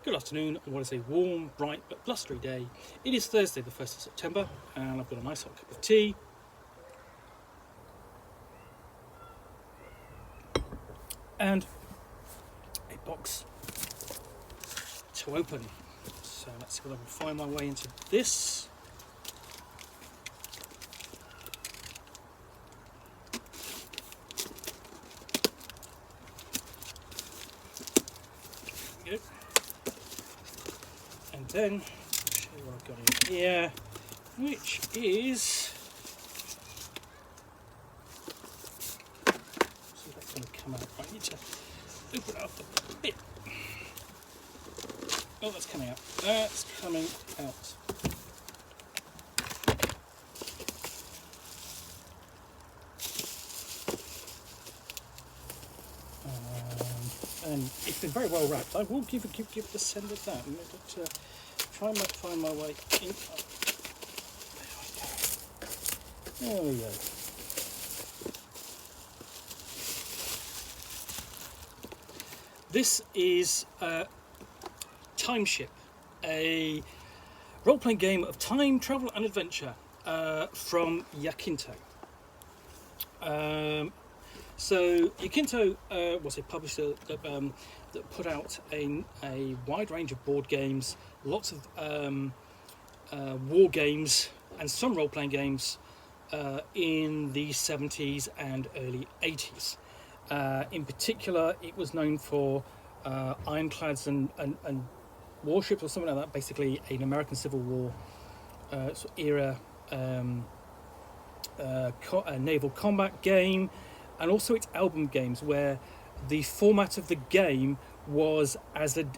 Good afternoon on what is a warm, bright but blustery day. It is Thursday the 1st of September and I've got a nice hot cup of tea and a box to open. So let's see if I can find my way into this. There we go. And then I'll show you what I've got in here, which is, see if that's going to come out. I need to open it up a bit. Oh, that's coming out. That's coming out. And it's been very well wrapped. I will give the send of that. But, try and find my way in. There we go. This is Time Ship, a role-playing game of time, travel and adventure from Yaquinto. So Yaquinto was a publisher that put out a wide range of board games, lots of war games and some role-playing games in the 70s and early 80s. In particular, it was known for ironclads and warships or something like that, basically an American Civil War sort of era naval combat game, and also its album games, where the format of the game was as an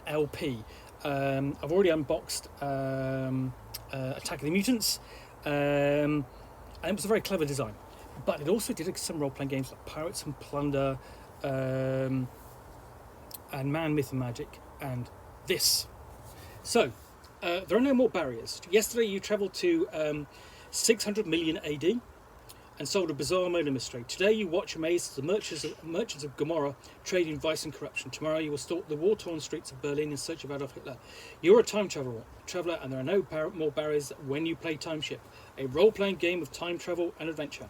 LP. I've already unboxed Attack of the Mutants, and it was a very clever design. But it also did some role-playing games like Pirates and Plunder, and Man, Myth and Magic, and this. So, there are no more barriers. Yesterday you travelled to 600 million AD and solved a bizarre murder mystery. Today you watch amazed as the merchants of Gomorrah trade in vice and corruption. Tomorrow you will stalk the war-torn streets of Berlin in search of Adolf Hitler. You're a time traveller, and there are no more barriers when you play Time Ship, a role-playing game of time travel and adventure.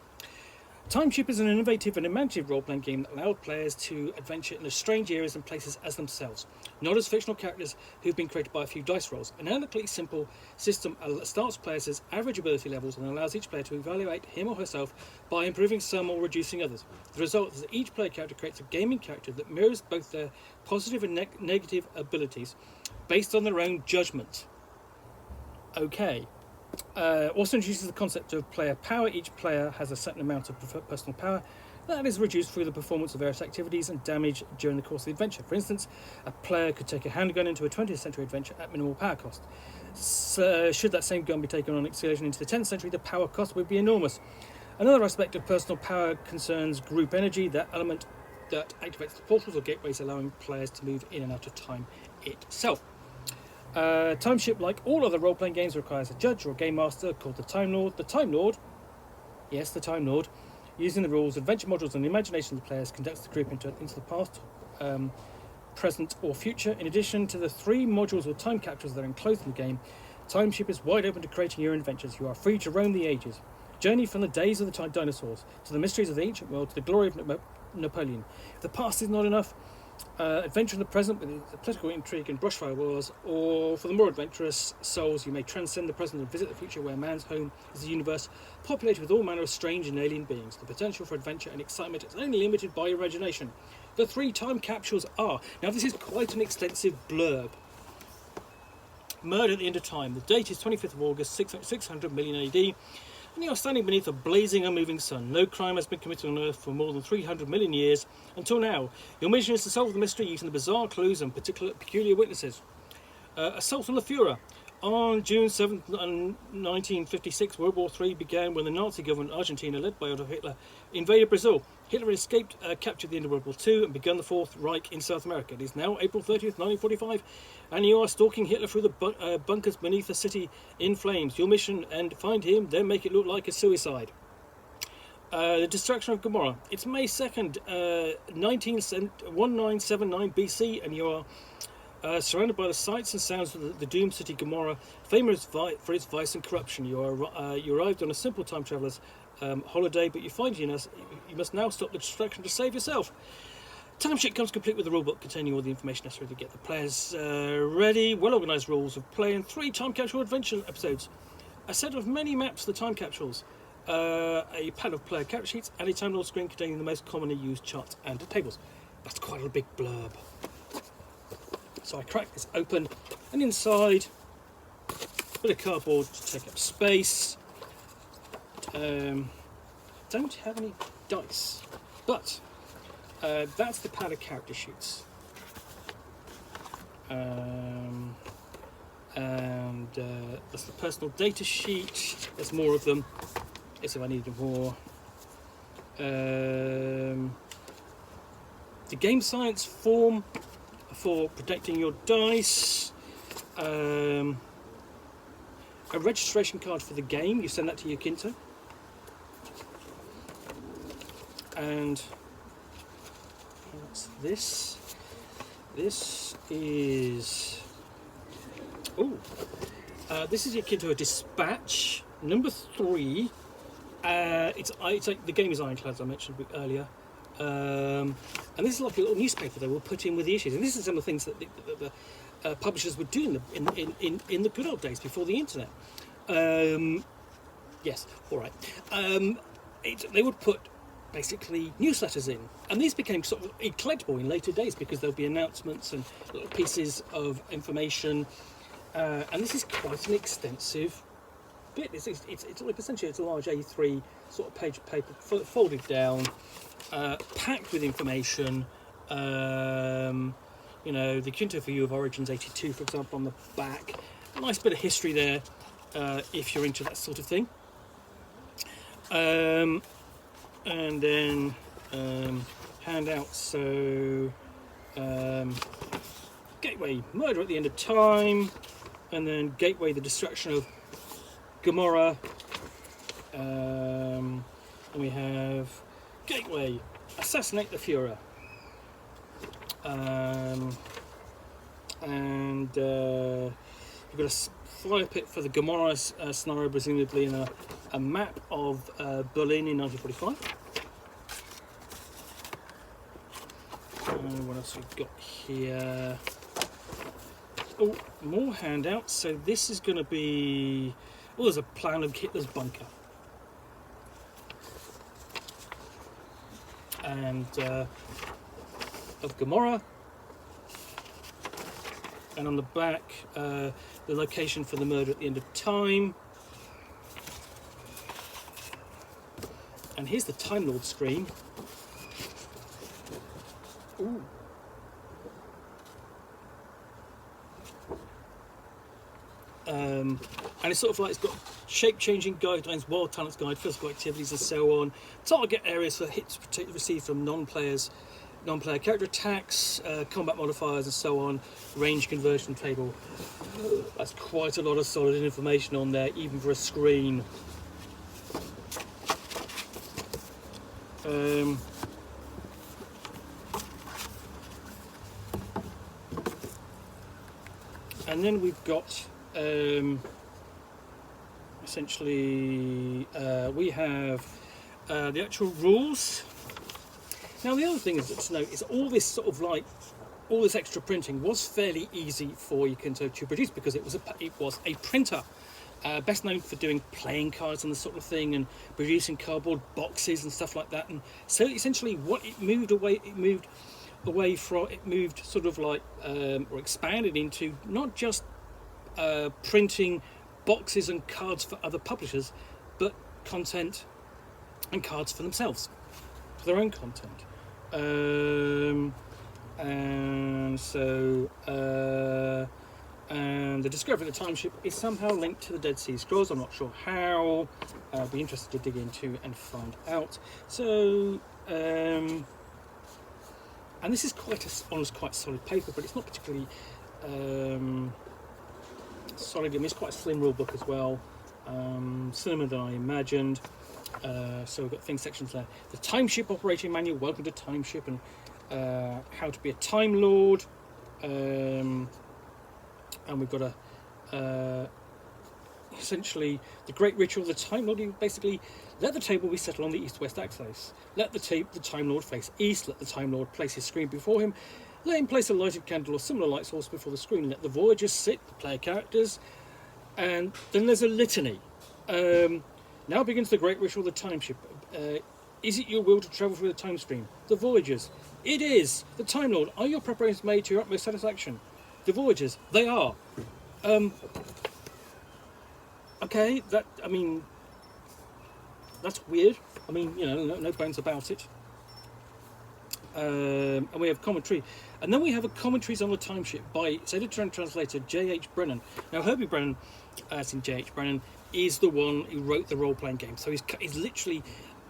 Time Ship is an innovative and imaginative role-playing game that allows players to adventure in the strange areas and places as themselves, not as fictional characters who've been created by a few dice rolls. An analytically simple system starts players as average ability levels and allows each player to evaluate him or herself by improving some or reducing others. The result is that each player character creates a gaming character that mirrors both their positive and negative abilities based on their own judgment. Okay. Also introduces the concept of player power. Each player has a certain amount of personal power that is reduced through the performance of various activities and damage during the course of the adventure. For instance, a player could take a handgun into a 20th century adventure at minimal power cost. So, should that same gun be taken on an excursion into the 10th century, the power cost would be enormous. Another aspect of personal power concerns group energy, that element that activates the portals or gateways, allowing players to move in and out of time itself. Time Ship, like all other role-playing games, requires a judge or a game master called the Time Lord. The Time Lord, yes, the Time Lord, using the rules, adventure modules, and the imagination of the players, conducts the group into the past, present, or future. In addition to the 3 modules or time capsules that are enclosed in the game, Time Ship is wide open to creating your adventures. You are free to roam the ages, journey from the days of the dinosaurs to the mysteries of the ancient world to the glory of Napoleon. If the past is not enough, adventure in the present with the political intrigue and brushfire wars, or for the more adventurous souls, you may transcend the present and visit the future, where man's home is a universe populated with all manner of strange and alien beings. The potential for adventure and excitement is only limited by your imagination. The 3 time capsules are... Now this is quite an extensive blurb. Murder at the end of time. The date is 25th of August, 600 million AD. And you are standing beneath a blazing, unmoving sun. No crime has been committed on Earth for more than 300 million years until now. Your mission is to solve the mystery using the bizarre clues and peculiar witnesses. Assault on the Führer. On June 7th, 1956, World War III began when the Nazi government in Argentina, led by Adolf Hitler, invaded Brazil. Hitler escaped capture at the end of World War II and began the Fourth Reich in South America. It is now April 30th, 1945, and you are stalking Hitler through the bunkers beneath the city in flames. Your mission, and find him, then make it look like a suicide. The destruction of Gomorrah. It's May 2nd, 1979 BC, and you are Surrounded by the sights and sounds of the doomed city Gomorrah, famous for its vice and corruption, you arrived on a simple time traveller's holiday, but you find you must now stop the distraction to save yourself. Timesheet comes complete with a rulebook containing all the information necessary to get the players ready, well-organised rules of play, and 3 time capsule adventure episodes. A set of many maps for the time capsules, a pad of player character sheets, and a time lord screen containing the most commonly used charts and tables. That's quite a big blurb. So I crack this open, and inside, a bit of cardboard to take up space. Don't have any dice, but that's the pad of character sheets. And that's the personal data sheet. There's more of them. Yes, if I needed more. The game science form for protecting your dice. A registration card for the game. You send that to Yaquinto. And what's this? This is... this is Yaquinto a Dispatch number 3. It's like the game is ironclad, as I mentioned earlier, and this is like a little newspaper they will put in with the issues. And this is some of the things that the publishers would do in the good old days before the internet. Yes, all right. They would put basically newsletters in, and these became sort of collectible in later days because there'll be announcements and little pieces of information. And this is quite an extensive bit. It's like essentially it's a large A3 sort of page of paper folded down, packed with information. You know, the Yaquinto for You of Origins 82, for example, on the back. A nice bit of history there, if you're into that sort of thing. And then handouts. So Gateway, Murder at the End of Time, and then Gateway, the Destruction of Gomorrah, and we have Gateway, Assassinate the Führer, and we've got a fire pit for the Gomorrah scenario, presumably in a map of Berlin in 1945. What else we've got here? Oh, more handouts. So this is going to be... Oh, there's a plan of Hitler's bunker. And of Gomorrah. And on the back, the location for the Murder at the End of Time. And here's the Time Lord screen. Ooh. And it's sort of like it's got shape-changing guidelines, wild talents guide, physical activities, and so on. Target areas for hits received from non-player character attacks, combat modifiers, and so on. Range conversion table. That's quite a lot of solid information on there, even for a screen. And then we've got essentially we have the actual rules. Now the other thing is to note is all this sort of like all this extra printing was fairly easy for Yaquinto to produce because it was a printer, best known for doing playing cards and the sort of thing, and producing cardboard boxes and stuff like that. And so essentially what it moved sort of like or expanded into not just printing boxes and cards for other publishers, but content and cards for themselves, for their own content. And so and the discovery of the time ship is somehow linked to the Dead Sea Scrolls. I'm not sure how. I'll be interested to dig into and find out. So and this is quite solid paper, but it's not particularly solid. I mean, it's quite a slim rule book as well, slimmer than I imagined. So we've got things sections there. The Time Ship Operating Manual, Welcome to Time Ship, and how to be a Time Lord. and we've got a essentially the great ritual. The Time Lord, you basically let the table be settled on the east-west axis. Let the Time Lord face east. Let the Time Lord place his screen before him. Let him place a lighted candle or similar light source before the screen. Let the Voyagers sit, the player characters, and then there's a litany. Now begins the great ritual of the time ship. Is it your will to travel through the time stream? The Voyagers. It is. The Time Lord. Are your preparations made to your utmost satisfaction? The Voyagers. They are. Okay, that's weird. No bones about it. And we have commentary. And then we have a commentaries on the time ship by its editor and translator, J.H. Brennan. Now, Herbie Brennan, as in J.H. Brennan, is the one who wrote the role-playing game. So he's literally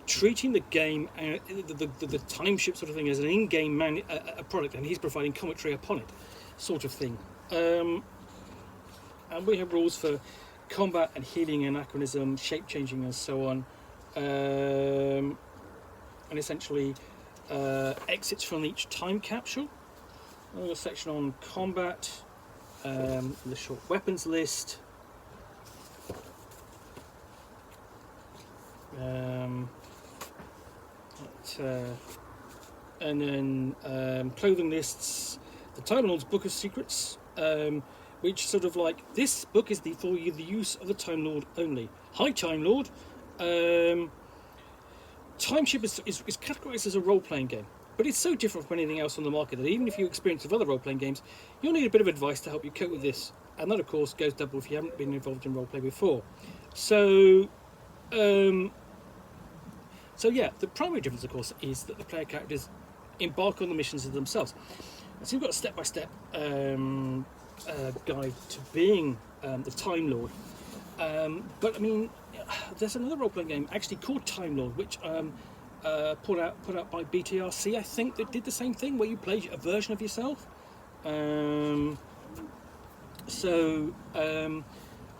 treating the game, the time ship sort of thing, as an in-game a product, and he's providing commentary upon it, sort of thing. And we have rules for combat and healing, anachronism, shape changing, and so on. And essentially exits from each time capsule. Another section on combat, the short weapons list. And then clothing lists, the Time Lord's Book of Secrets, which sort of like, this book is for the use of the Time Lord only. Hi, Time Lord. Time Ship is categorised as a role-playing game, but it's so different from anything else on the market that even if you experience with other role-playing games, you'll need a bit of advice to help you cope with this. And that, of course, goes double if you haven't been involved in role-play before. So yeah, the primary difference, of course, is that the player characters embark on the missions of themselves. So you've got a step-by-step guide to being the Time Lord. But I mean, there's another role-playing game actually called Time Lord, which put out by BTRC, I think, that did the same thing, where you play a version of yourself.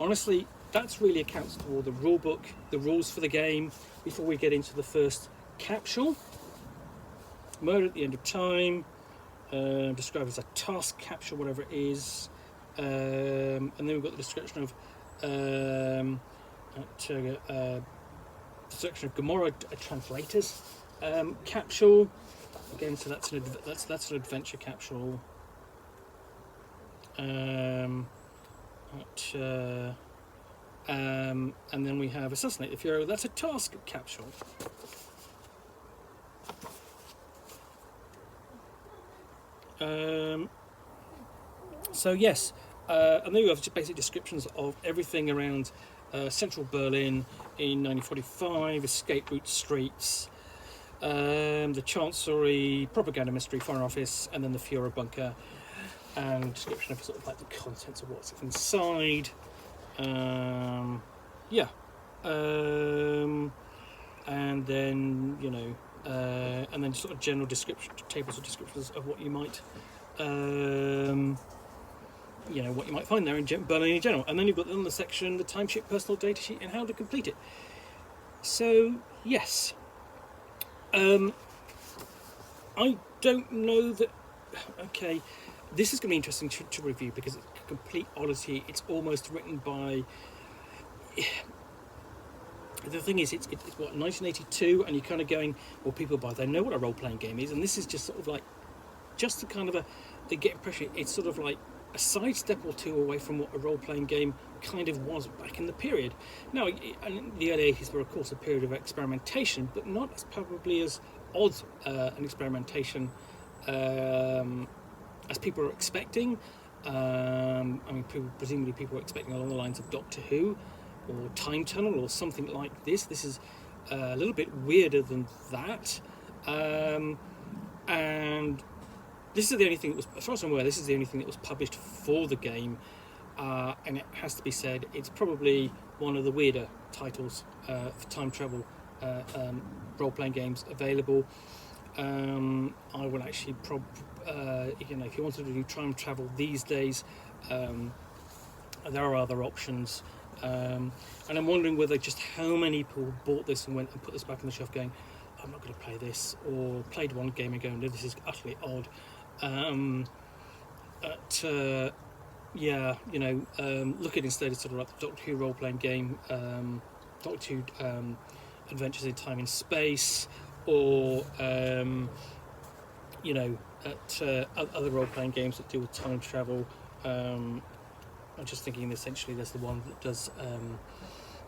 Honestly, that's really accounts for the rule book, the rules for the game, before we get into the first capsule. Murder at the End of Time, described as a task capsule, whatever it is. And then we've got the description of Gomorrah Translators capsule. Again, so that's an adventure capsule. And then we have Assassinate the Fuhrer. That's a task capsule. So yes, and then you have just basic descriptions of everything around central Berlin in 1945, escape route streets, the Chancellery, propaganda mystery, Foreign Office, and then the Fuhrer bunker, and description of sort of like the contents of what's inside. And then and then sort of general tables of descriptions of what you might what you might find there in Berlin in general. And then you've got on the section the time ship personal data sheet and how to complete it. So yes, I don't know that. Okay, this is going to be interesting to review because it's a complete oddity. It's almost written by. The thing is, it's what, 1982, and you're kind of going, well, people they know what a role-playing game is, and this is just sort of like, just to kind of they get impression, it's sort of like a sidestep or two away from what a role-playing game kind of was back in the period. Now, in the early 80s were, of course, a period of experimentation, but not as probably as odd an experimentation as people are expecting. Presumably people were expecting along the lines of Doctor Who, or Time Tunnel, or something like this. This is a little bit weirder than that, and this is the only thing that was, as far as I'm aware, this is the only thing that was published for the game, and it has to be said, it's probably one of the weirder titles for time travel role-playing games available. I would actually if you wanted to do time travel these days, there are other options. And I'm wondering whether just how many people bought this and went and put this back on the shelf going, I'm not going to play this, or played one game and go, no, this is utterly odd. yeah, you know, look at instead of sort of like the Doctor Who role-playing game, Doctor Who Adventures in Time and Space, or you know, at other role-playing games that deal with time travel. I'm just thinking, essentially, there's the one that does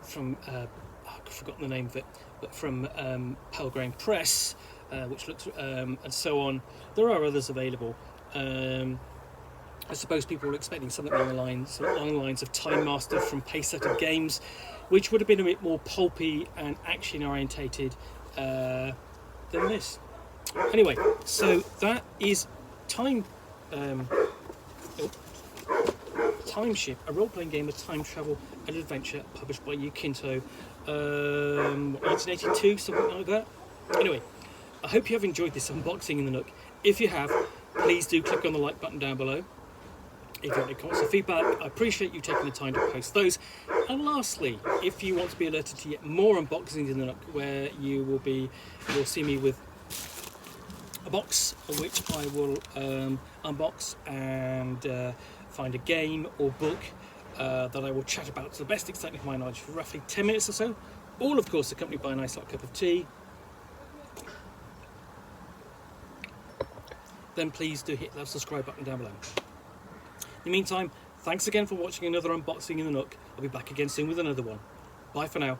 from I've forgotten the name of it, but from Pelgrane Press, which looks and so on. There are others available. I suppose people were expecting something along the lines of Time Master from Pacesetter Games, which would have been a bit more pulpy and action orientated than this. Anyway, so that is Time Time Ship, a role-playing game of time travel and adventure, published by Yaquinto, 1982, something like that. Anyway, I hope you have enjoyed this unboxing in the Nook. If you have, please do click on the like button down below. If you have any comments or feedback, I appreciate you taking the time to post those. And lastly, if you want to be alerted to yet more unboxings in the Nook, where you'll see me with a box which I will unbox and find a game or book that I will chat about to the best extent of my knowledge for roughly 10 minutes or so, all of course accompanied by a nice hot cup of tea, then please do hit that subscribe button down below. In the meantime, thanks again for watching another unboxing in the Nook. I'll be back again soon with another one. Bye for now.